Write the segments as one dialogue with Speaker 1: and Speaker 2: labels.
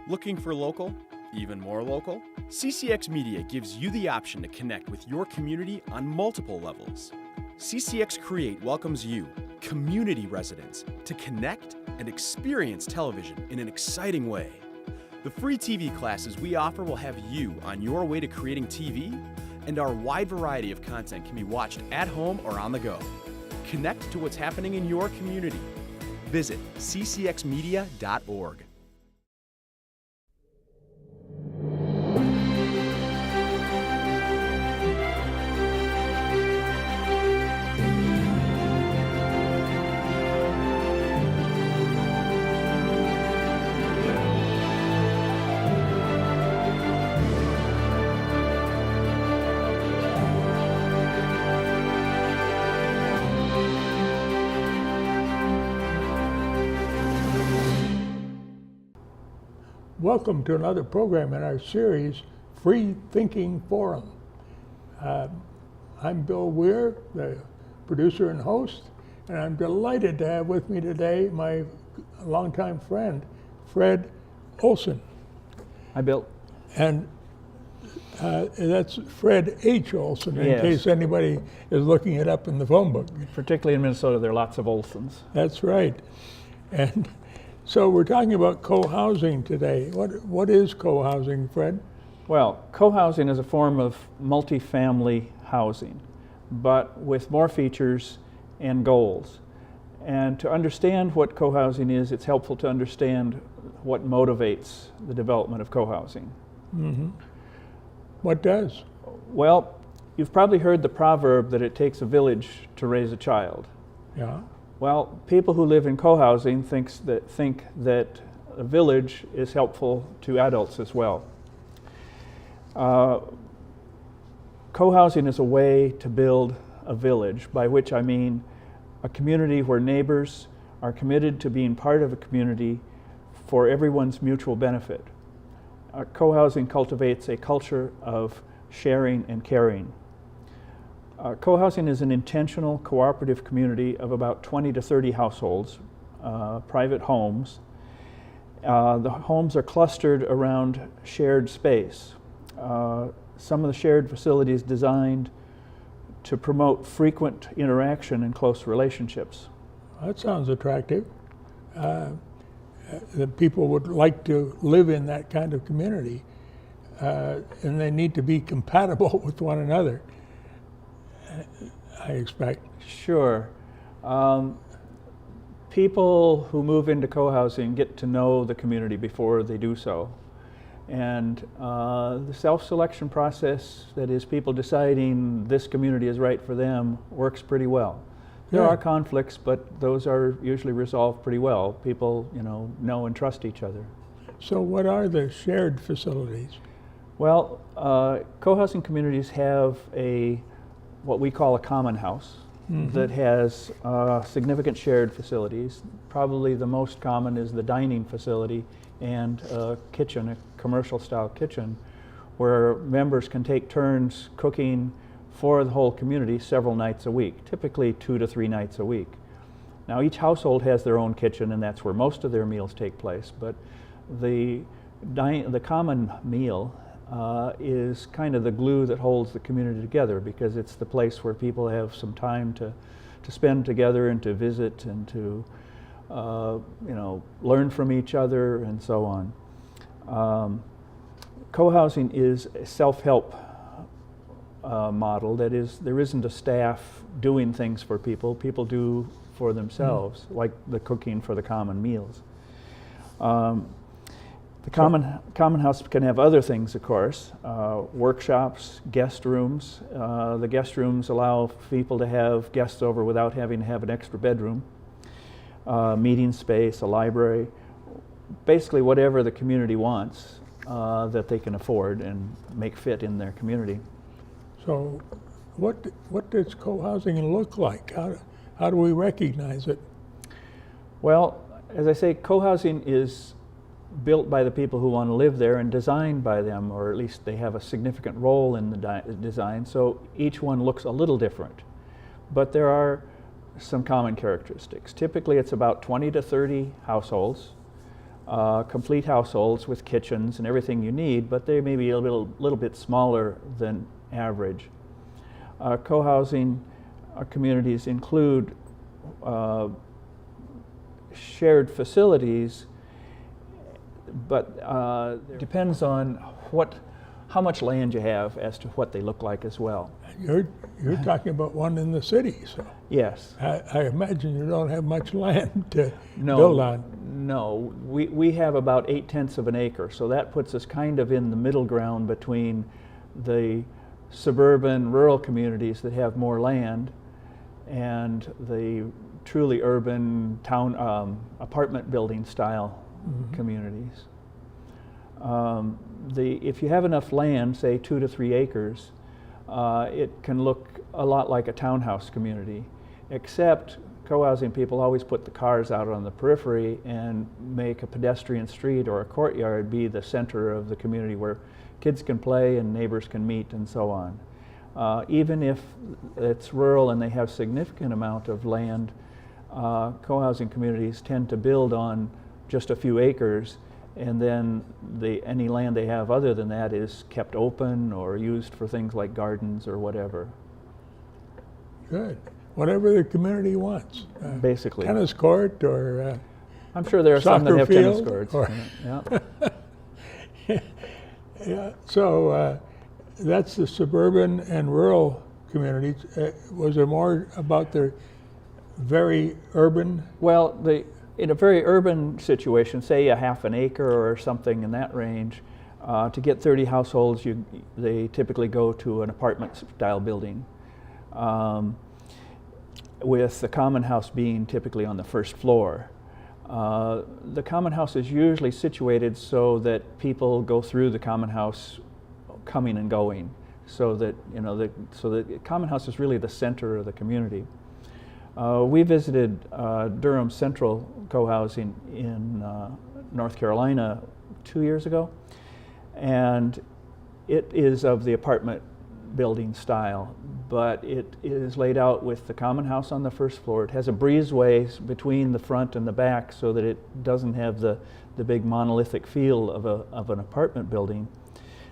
Speaker 1: Looking for local? Even more local? CCX Media gives you the option to connect with your community on multiple levels. CCX Create welcomes you, community residents, to connect and experience television in an exciting way. The free TV classes we offer will have you on your way to creating TV, and our wide variety of content can be watched at home or on the go. Connect to what's happening in your community. Visit ccxmedia.org.
Speaker 2: Welcome to another program in our series, Freethinking Forum. I'm Bill Weir, the producer and host, and I'm delighted to have with me today my longtime friend, Fred Olson.
Speaker 3: Hi, Bill.
Speaker 2: And that's Fred H. Olson, in
Speaker 3: Yes.
Speaker 2: case anybody is looking it up in the phone book.
Speaker 3: Particularly in Minnesota, there are lots of Olsons.
Speaker 2: That's right. And so we're talking about co-housing today. What is co-housing, Fred?
Speaker 3: Well, co-housing is a form of multifamily housing, but with more features and goals. And to understand what co-housing is, it's helpful to understand what motivates the development of co-housing.
Speaker 2: Mm-hmm. What does?
Speaker 3: Well, you've probably heard the proverb that it takes a village to raise a child.
Speaker 2: Yeah.
Speaker 3: Well, people who live in co-housing think that a village is helpful to adults as well. Co-housing is a way to build a village, by which I mean a community where neighbors are committed to being part of a community for everyone's mutual benefit. Co-housing cultivates a culture of sharing and caring. Co-housing is an intentional cooperative community of about 20 to 30 households, private homes. The homes are clustered around shared space. Some of the shared facilities designed to promote frequent interaction and close relationships.
Speaker 2: That sounds attractive. That people would like to live in that kind of community, and they need to be compatible with one another, I expect.
Speaker 3: Sure. People who move into co-housing get to know the community before they do so. And the self-selection process, that is people deciding this community is right for them, works pretty well. There are conflicts, but those are usually resolved pretty well. People, know and trust each other.
Speaker 2: So what are the shared facilities?
Speaker 3: Well, co-housing communities have what we call a common house. Mm-hmm. That has significant shared facilities. Probably the most common is the dining facility and a kitchen, a commercial style kitchen, where members can take turns cooking for the whole community several nights a week, typically 2 to 3 nights a week. Now each household has their own kitchen, and that's where most of their meals take place, but the common meal is kind of the glue that holds the community together, because it's the place where people have some time to spend together and to visit and to learn from each other and so on. Co-housing is a self-help model. That is, there isn't a staff doing things for people. People do for themselves, like the cooking for the common meals. The common house can have other things, of course, workshops, guest rooms. The guest rooms allow people to have guests over without having to have an extra bedroom, meeting space, a library, basically whatever the community wants that they can afford and make fit in their community.
Speaker 2: So what does co-housing look like? How do we recognize it?
Speaker 3: Well, as I say, co-housing is built by the people who want to live there and designed by them, or at least they have a significant role in the design, so each one looks a little different. But there are some common characteristics. Typically it's about 20 to 30 households. complete households with kitchens and everything you need, but they may be a little bit smaller than average. Co-housing communities include shared facilities, but depends on how much land you have as to what they look like as well.
Speaker 2: You're talking about one in the city, so
Speaker 3: Yes.
Speaker 2: I imagine you don't have much land to build on.
Speaker 3: No, we have about 8/10 of an acre, so that puts us kind of in the middle ground between the suburban rural communities that have more land and the truly urban town apartment building style communities. If you have enough land, say 2 to 3 acres, it can look a lot like a townhouse community, except co-housing people always put the cars out on the periphery and make a pedestrian street or a courtyard be the center of the community where kids can play and neighbors can meet and so on. Even if it's rural and they have significant amount of land, co-housing communities tend to build on just a few acres, and then any land they have other than that is kept open or used for things like gardens or whatever.
Speaker 2: Good. Whatever the community wants.
Speaker 3: Basically.
Speaker 2: Tennis court or
Speaker 3: I'm sure there are some that
Speaker 2: soccer
Speaker 3: have tennis
Speaker 2: field,
Speaker 3: courts.
Speaker 2: or-
Speaker 3: Yeah.
Speaker 2: Yeah, so that's the suburban and rural communities. Was there more about the very urban?
Speaker 3: Well, in a very urban situation, say a half an acre or something in that range, to get 30 households, they typically go to an apartment-style building, with the common house being typically on the first floor. The common house is usually situated so that people go through the common house coming and going, so that the common house is really the center of the community. We visited Durham Central Co-housing in North Carolina 2 years ago, and it is of the apartment building style, but it is laid out with the common house on the first floor. It has a breezeway between the front and the back so that it doesn't have the big monolithic feel of an apartment building.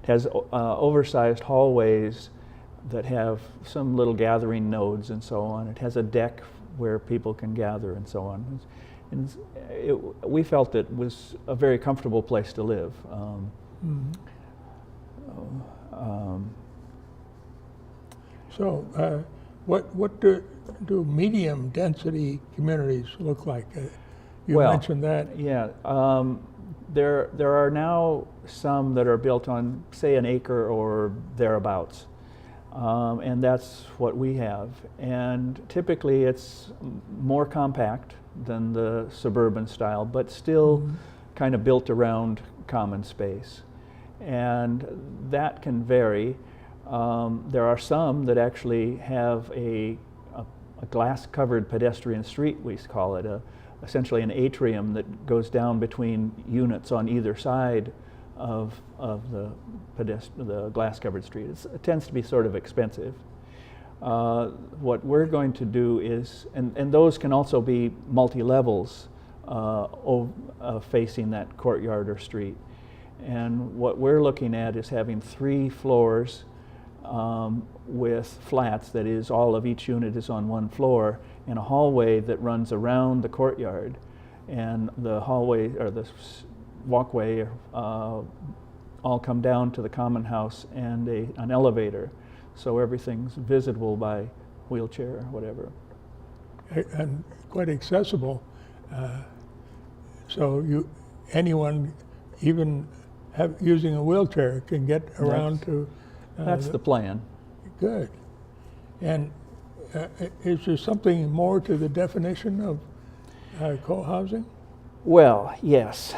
Speaker 3: It has oversized hallways that have some little gathering nodes and so on. It has a deck where people can gather and so on. And we felt it was a very comfortable place to live.
Speaker 2: So what do medium density communities look like? You mentioned that.
Speaker 3: Yeah. There are now some that are built on, say, an acre or thereabouts. And that's what we have. And typically it's more compact than the suburban style, but still kind of built around common space. And that can vary. There are some that actually have a glass-covered pedestrian street, we call it, essentially an atrium that goes down between units on either side of the glass-covered street. It tends to be sort of expensive. What we're going to do is, and those can also be multi-levels facing that courtyard or street. And what we're looking at is having 3 floors with flats, that is, all of each unit is on one floor, and a hallway that runs around the courtyard. And the hallway, or the walkway, all come down to the common house, and an elevator, so everything's visible by wheelchair or whatever.
Speaker 2: And quite accessible. So anyone, even using a wheelchair, can get around to.
Speaker 3: That's the plan.
Speaker 2: Good. And is there something more to the definition of co-housing?
Speaker 3: Well, yes.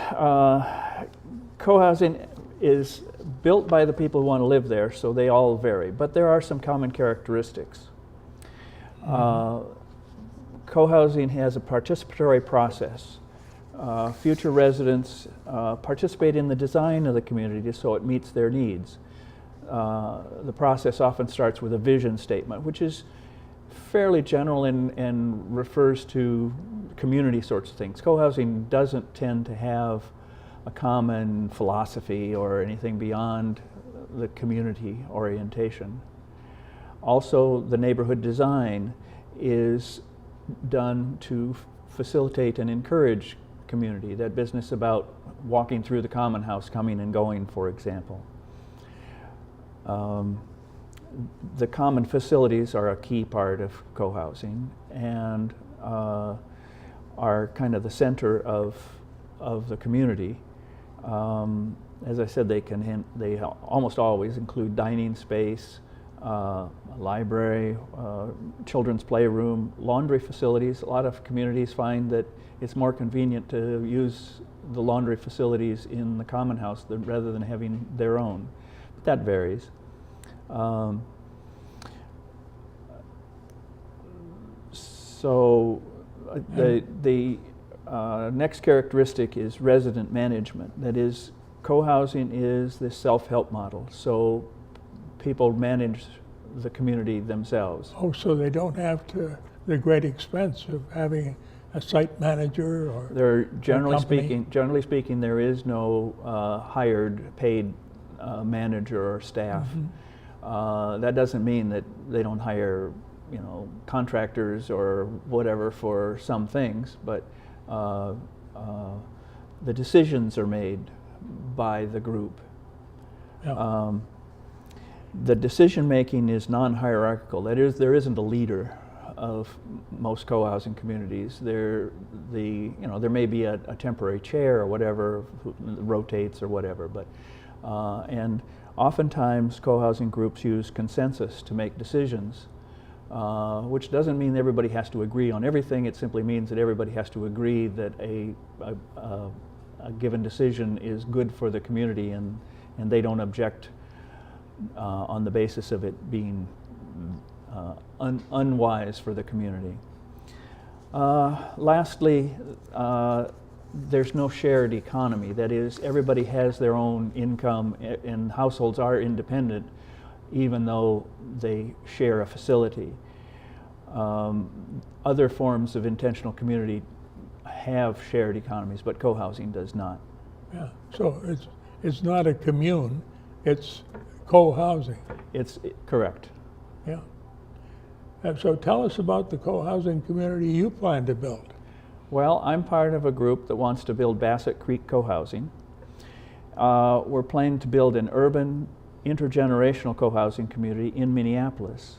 Speaker 3: Co-housing is built by the people who want to live there, so they all vary, but there are some common characteristics. Co-housing has a participatory process. Future residents participate in the design of the community so it meets their needs. The process often starts with a vision statement, which is fairly general and refers to community sorts of things. Co-housing doesn't tend to have a common philosophy or anything beyond the community orientation. Also, the neighborhood design is done to facilitate and encourage community, that business about walking through the common house, coming and going, for example. The common facilities are a key part of co-housing and are kind of the center of the community. As I said, they almost always include dining space, a library, children's playroom, laundry facilities. A lot of communities find that it's more convenient to use the laundry facilities in the common house rather than having their own. But that varies. The next characteristic is resident management. That is, co-housing is this self-help model. So people manage the community themselves.
Speaker 2: Oh, so they don't have the great expense of having a site manager or
Speaker 3: generally speaking, there is no hired, paid manager or staff. Mm-hmm. That doesn't mean that they don't hire, contractors or whatever for some things, but the decisions are made by the group.
Speaker 2: Yeah.
Speaker 3: The decision making is non-hierarchical. That is, there isn't a leader of most co-housing communities. There may be a temporary chair or whatever who rotates or whatever, but and oftentimes co-housing groups use consensus to make decisions, which doesn't mean everybody has to agree on everything. It simply means that everybody has to agree that a given decision is good for the community, and they don't object on the basis of it being unwise for the community. Lastly, there's no shared economy. That is, everybody has their own income, and households are independent even though they share a facility. Other forms of intentional community have shared economies, but co-housing does not.
Speaker 2: Yeah, so it's not a commune, it's co-housing.
Speaker 3: It's correct.
Speaker 2: Yeah. And so tell us about the co-housing community you plan to build.
Speaker 3: Well, I'm part of a group that wants to build Bassett Creek Cohousing. We're planning to build an urban intergenerational co-housing community in Minneapolis.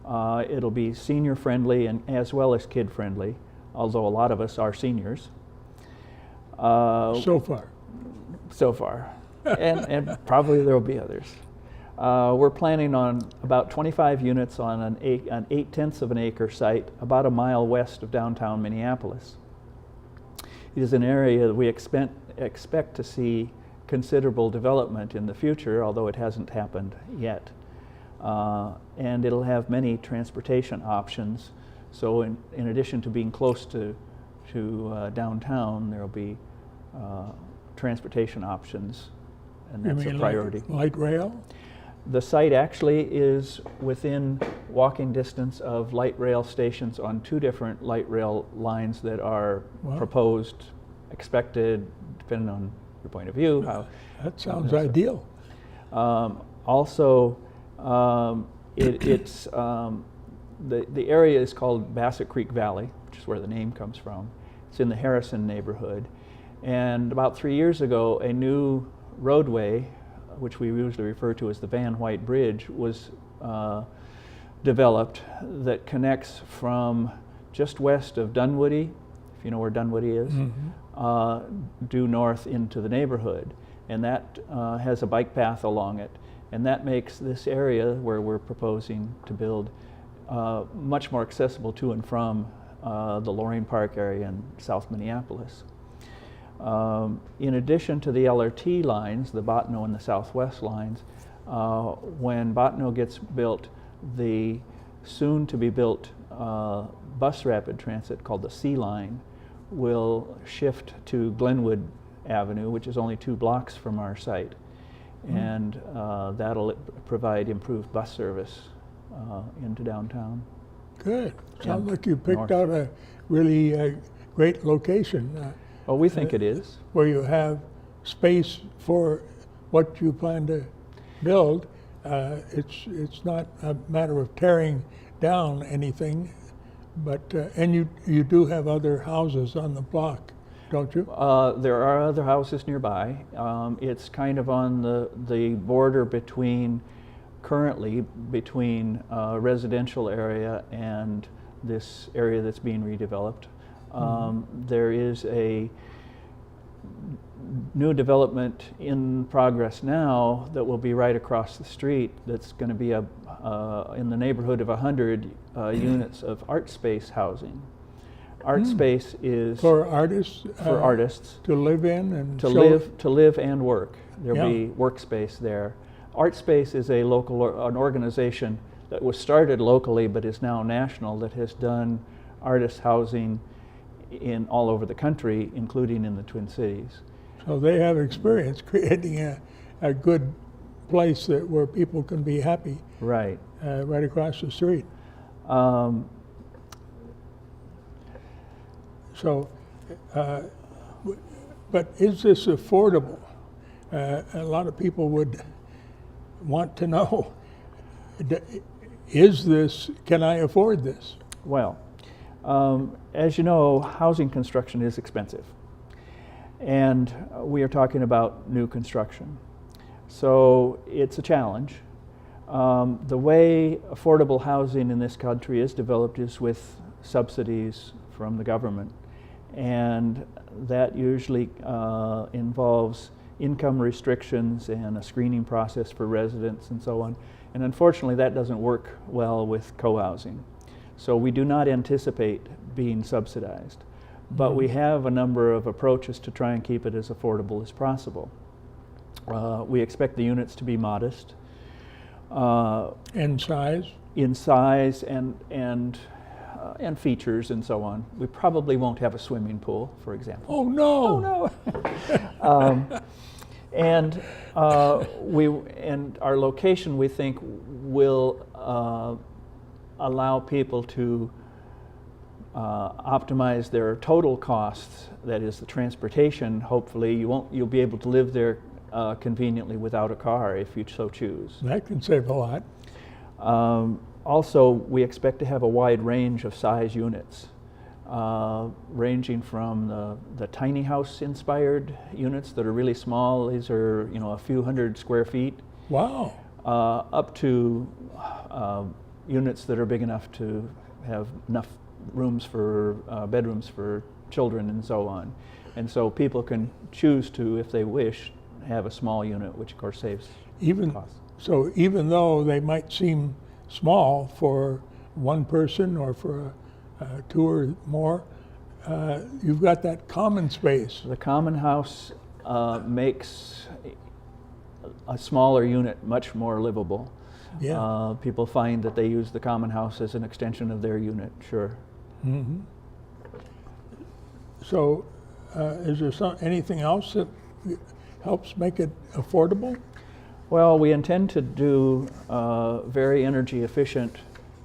Speaker 3: It'll be senior friendly and as well as kid friendly, although a lot of us are seniors.
Speaker 2: So far.
Speaker 3: and probably there will be others. We're planning on about 25 units on an 8/10 of an acre site about a mile west of downtown Minneapolis. It is an area that we expect to see considerable development in the future, although it hasn't happened yet. And it'll have many transportation options. So in addition to being close to downtown, there'll be transportation options, and that's a priority.
Speaker 2: Like light rail?
Speaker 3: The site actually is within walking distance of light rail stations on 2 different light rail lines that are proposed, expected, depending on your point of view.
Speaker 2: That sounds ideal.
Speaker 3: Also, the area is called Bassett Creek Valley, which is where the name comes from. It's in the Harrison neighborhood. And about 3 years ago, a new roadway, which we usually refer to as the Van White Bridge, was developed that connects from just west of Dunwoody, if you know where Dunwoody is, due north into the neighborhood. And that has a bike path along it. And that makes this area where we're proposing to build much more accessible to and from the Loring Park area in South Minneapolis. In addition to the LRT lines, the Bottineau and the Southwest lines, when Bottineau gets built, the soon-to-be-built bus rapid transit called the C line will shift to Glenwood Avenue, which is only 2 blocks from our site. And that'll provide improved bus service into downtown.
Speaker 2: Good. Sounds like you picked out a really great location.
Speaker 3: Well, we think it is.
Speaker 2: Where you have space for what you plan to build. It's not a matter of tearing down anything, but and you do have other houses on the block, don't you?
Speaker 3: There are other houses nearby. It's kind of on the border currently between residential area and this area that's being redeveloped. There is a new development in progress now that will be right across the street that's going to be in the neighborhood of 100 units of art space housing. Art space is
Speaker 2: For artists?
Speaker 3: artists
Speaker 2: To live in and
Speaker 3: to
Speaker 2: show-
Speaker 3: live and work. There'll
Speaker 2: Yeah.
Speaker 3: be workspace there. Art Space is an organization that was started locally but is now national, that has done artist housing in all over the country, including in the Twin Cities.
Speaker 2: So they have experience creating a good place where people can be happy
Speaker 3: Right.
Speaker 2: right across the street. So, but is this affordable? A lot of people would want to know, can I afford this?
Speaker 3: Well, as you know, housing construction is expensive. And we are talking about new construction. So it's a challenge. The way affordable housing in this country is developed is with subsidies from the government. And that usually involves income restrictions and a screening process for residents and so on. And unfortunately, that doesn't work well with co-housing. So we do not anticipate being subsidized. But we have a number of approaches to try and keep it as affordable as possible. We expect the units to be modest.
Speaker 2: In size?
Speaker 3: In size and features and so on. We probably won't have a swimming pool, for example.
Speaker 2: Oh no!
Speaker 3: Oh no! And our location, we think, will allow people to optimize their total costs. That is the transportation. Hopefully, you'll be able to live there conveniently without a car if you so choose.
Speaker 2: That can save a lot.
Speaker 3: Also, we expect to have a wide range of size units, ranging from the tiny house inspired units that are really small. These are a few hundred square feet.
Speaker 2: Wow.
Speaker 3: Up to units that are big enough to have enough rooms for bedrooms for children and so on. And so people can choose to, if they wish, have a small unit, which of course saves costs.
Speaker 2: So even though they might seem small for one person or for two or more, you've got that common space.
Speaker 3: The common house makes a smaller unit much more livable.
Speaker 2: Yeah.
Speaker 3: People find that they use the common house as an extension of their unit, sure.
Speaker 2: Mm-hmm. So is there anything else that helps make it affordable?
Speaker 3: Well, we intend to do very energy efficient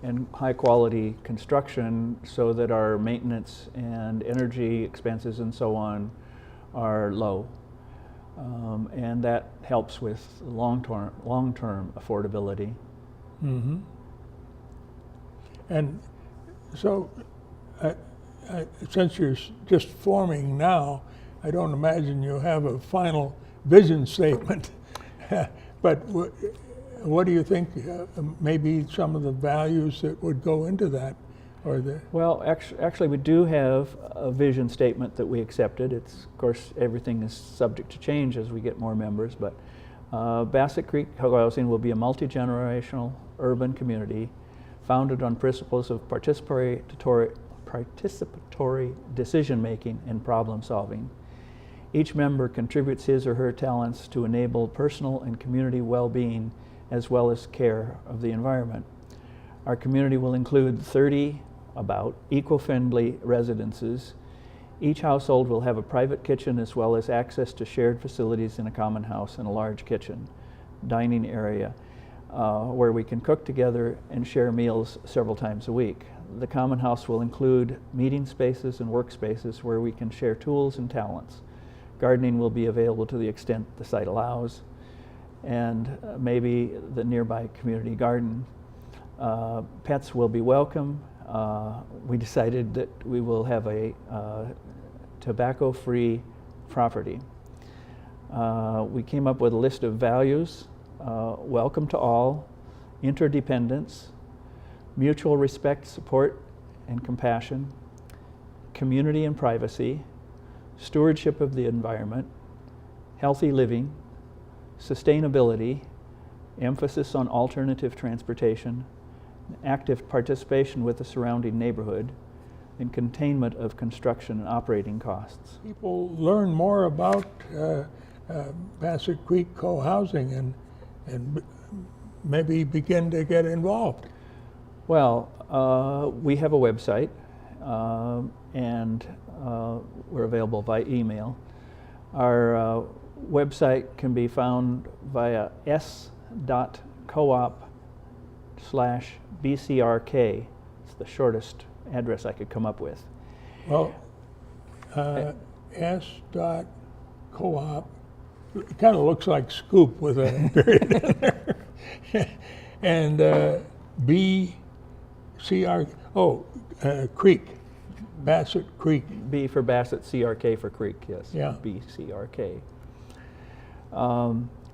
Speaker 3: and high quality construction so that our maintenance and energy expenses and so on are low. And that helps with long-term affordability.
Speaker 2: Mm-hmm. And so since you're just forming now, I don't imagine you have a final vision statement. But what do you think maybe some of the values that would go into that?
Speaker 3: Well, actually we do have a vision statement that we accepted. Of course, everything is subject to change as we get more members, but Bassett Creek Cohousing will be a multi-generational urban community founded on principles of participatory decision-making and problem-solving. Each member contributes his or her talents to enable personal and community well-being as well as care of the environment. Our community will include 30 eco-friendly residences. Each household will have a private kitchen as well as access to shared facilities in a common house and a large kitchen, dining area, where we can cook together and share meals several times a week. The common house will include meeting spaces and workspaces where we can share tools and talents, Gardening will be available to the extent the site allows, and maybe the nearby community garden. Pets will be welcome. We decided that we will have a tobacco-free property. We came up with a list of values: welcome to all, interdependence, mutual respect, support, and compassion, community and privacy, stewardship of the environment, healthy living, sustainability, emphasis on alternative transportation, active participation with the surrounding neighborhood, and containment of construction and operating costs.
Speaker 2: People learn more about Bassett Creek Cohousing and maybe begin to get involved.
Speaker 3: Well, we have a website, and we're available by email. Our website can be found via s.coop/BCRK. It's the shortest address I could come up with.
Speaker 2: Well, s.coop, it kind of looks like scoop with a period in there. And BCR, Creek, Bassett Creek.
Speaker 3: B for Bassett, CRK for Creek, yes.
Speaker 2: Yeah.
Speaker 3: BCRK.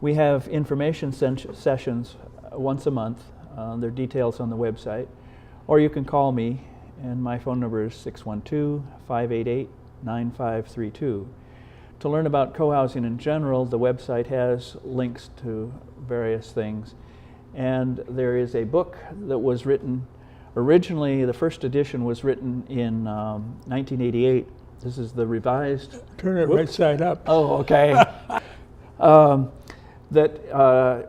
Speaker 3: We have information sessions once a month. There are details on the website. Or you can call me, and my phone number is 612-588-9532. To learn about cohousing in general, the website has links to various things. And there is a book that was written, originally the first edition was written in 1988. This is the revised.
Speaker 2: Turn it right side up.
Speaker 3: Oh, okay. That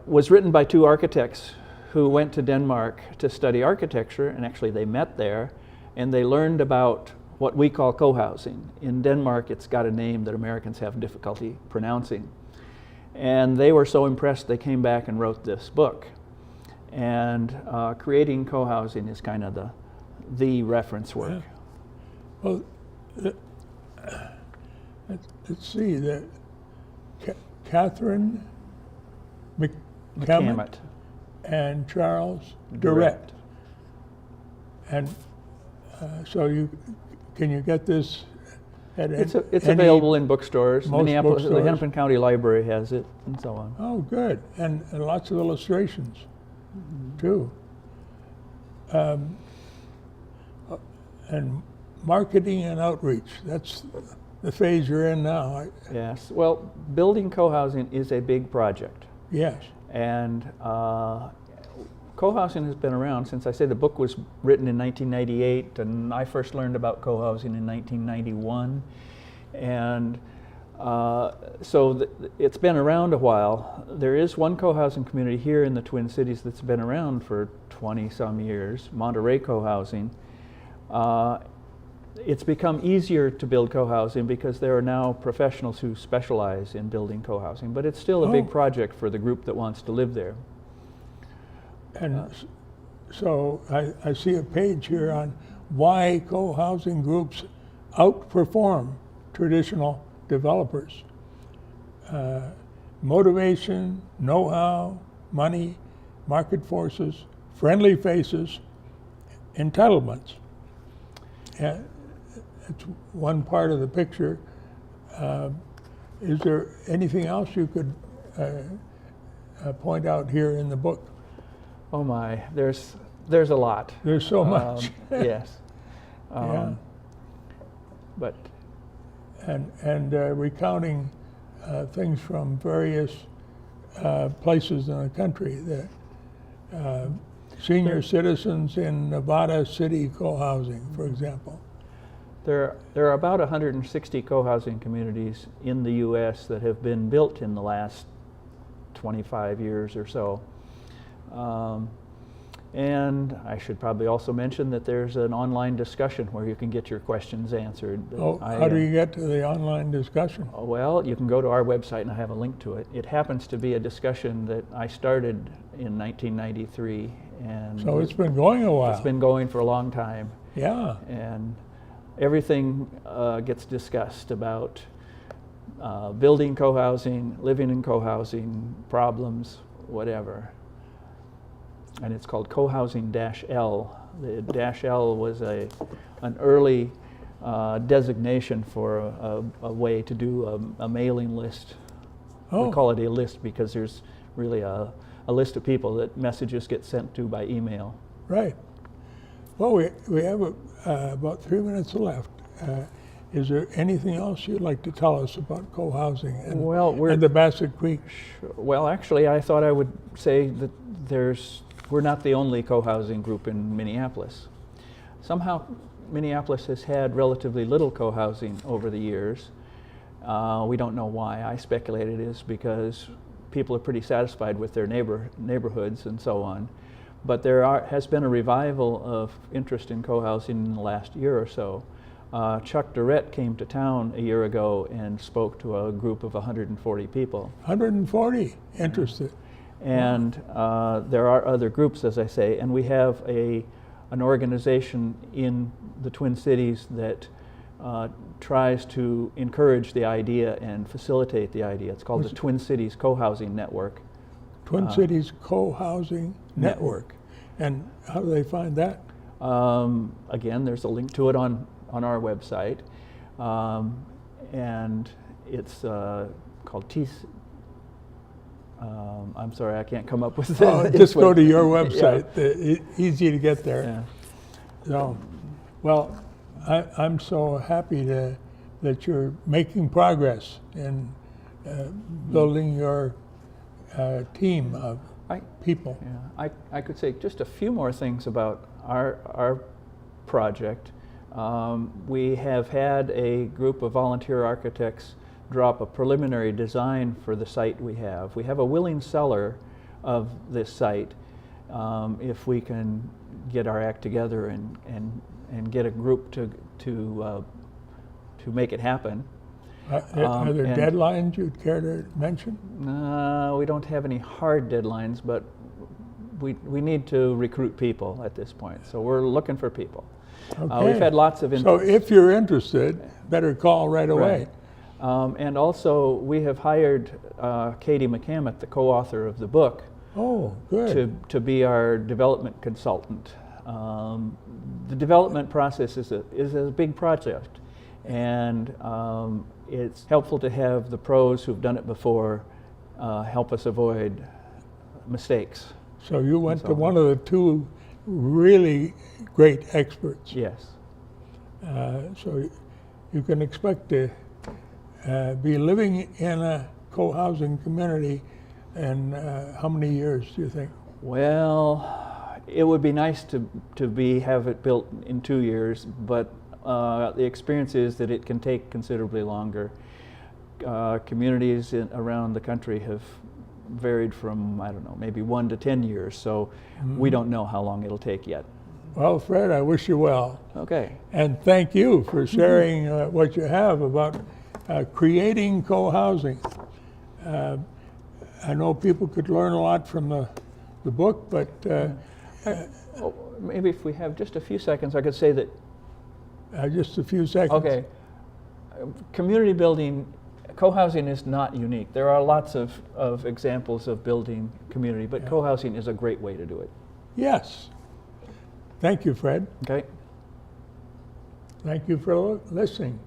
Speaker 3: was written by two architects who went to Denmark to study architecture, and actually they met there, and they learned about what we call cohousing. In Denmark, it's got a name that Americans have difficulty pronouncing. And they were so impressed they came back and wrote this book. And creating cohousing is kind of the reference work.
Speaker 2: Well, let's see, Catherine McCammett and Charles Durrett. And so can you get this at
Speaker 3: It's available in bookstores. Minneapolis,
Speaker 2: bookstores.
Speaker 3: the Hennepin County Library has it, and so on.
Speaker 2: Oh, good. And lots of illustrations, too. And marketing and outreach, that's the phase you're in now.
Speaker 3: Yes. Well, building cohousing is a big project.
Speaker 2: Yes.
Speaker 3: And cohousing has been around since, I say, the book was written in 1998, and I first learned about cohousing in 1991. And so it's been around a while. There is one cohousing community here in the Twin Cities that's been around for 20-some years, Monterey Cohousing. It's become easier to build cohousing because there are now professionals who specialize in building cohousing, but it's still a big project for the group that wants to live there.
Speaker 2: And so I see a page here on why co-housing groups outperform traditional developers. Motivation, know-how, money, market forces, friendly faces, entitlements. It's one part of the picture. Is there anything else you could point out here in the book?
Speaker 3: Oh my, there's a lot.
Speaker 2: There's so much.
Speaker 3: Yes.
Speaker 2: Yeah.
Speaker 3: But
Speaker 2: and recounting things from various places in the country. The senior citizens in Nevada City cohousing, for example.
Speaker 3: there are about 160 cohousing communities in the U.S. that have been built in the last 25 years or so. And I should probably also mention that there's an online discussion where you can get your questions answered.
Speaker 2: How do you get to the online discussion?
Speaker 3: Well, you can go to our website and I have a link to it. It happens to be a discussion that I started in 1993. And
Speaker 2: so it's been going a while.
Speaker 3: It's been going for a long time.
Speaker 2: Yeah.
Speaker 3: And everything gets discussed about building co-housing, living in co-housing, problems, whatever. And it's called Cohousing-L. The -L was an early designation for a way to do a mailing list.
Speaker 2: Oh.
Speaker 3: We call it a list because there's really a list of people that messages get sent to by email.
Speaker 2: Right. Well, we have about 3 minutes left. Is there anything else you'd like to tell us about co-housing and the Bassett Creek?
Speaker 3: Well, actually, I thought I would say that we're not the only co-housing group in Minneapolis. Somehow, Minneapolis has had relatively little co-housing over the years. We don't know why. I speculate it is because people are pretty satisfied with their neighborhoods and so on. But there has been a revival of interest in co-housing in the last year or so. Chuck Durrett came to town a year ago and spoke to a group of 140 people.
Speaker 2: 140 interested.
Speaker 3: And there are other groups, as I say, and we have an organization in the Twin Cities that tries to encourage the idea and facilitate the idea. It's called the Twin Cities Cohousing Network.
Speaker 2: Twin Cities Cohousing Network. And how do they find that?
Speaker 3: Again, there's a link to it on our website. And it's called I'm sorry, I can't come up with that.
Speaker 2: Just go to your website. Yeah. Easy to get there.
Speaker 3: Yeah.
Speaker 2: So, well, I'm so happy that you're making progress in building your team of people.
Speaker 3: Yeah, I could say just a few more things about our project. We have had a group of volunteer architects drop a preliminary design for the site we have. We have a willing seller of this site if we can get our act together and get a group to make it happen.
Speaker 2: Are there deadlines you'd care to mention?
Speaker 3: We don't have any hard deadlines, but we need to recruit people at this point. So we're looking for people.
Speaker 2: Okay.
Speaker 3: We've had lots of interest.
Speaker 2: So if you're interested, better call right away.
Speaker 3: And also, we have hired Katie McCammett, the co-author of the book,
Speaker 2: oh, good.
Speaker 3: to be our development consultant. The development process is a big project, and it's helpful to have the pros who've done it before help us avoid mistakes.
Speaker 2: So you went to one of the two really great experts.
Speaker 3: Yes.
Speaker 2: So you can expect to be living in a co-housing community in how many years do you think?
Speaker 3: Well, it would be nice to have it built in 2 years, but the experience is that it can take considerably longer. Communities around the country have varied from, I don't know, maybe 1 to 10 years, so we don't know how long it'll take yet.
Speaker 2: Well, Fred, I wish you well.
Speaker 3: Okay.
Speaker 2: And thank you for sharing what you have about creating co-housing. I know people could learn a lot from the book, but
Speaker 3: maybe if we have just a few seconds, I could say that.
Speaker 2: Just a few seconds.
Speaker 3: Okay. Community building, co-housing is not unique. There are lots of examples of building community, but co-housing is a great way to do it.
Speaker 2: Yes. Thank you, Fred.
Speaker 3: Okay.
Speaker 2: Thank you for listening.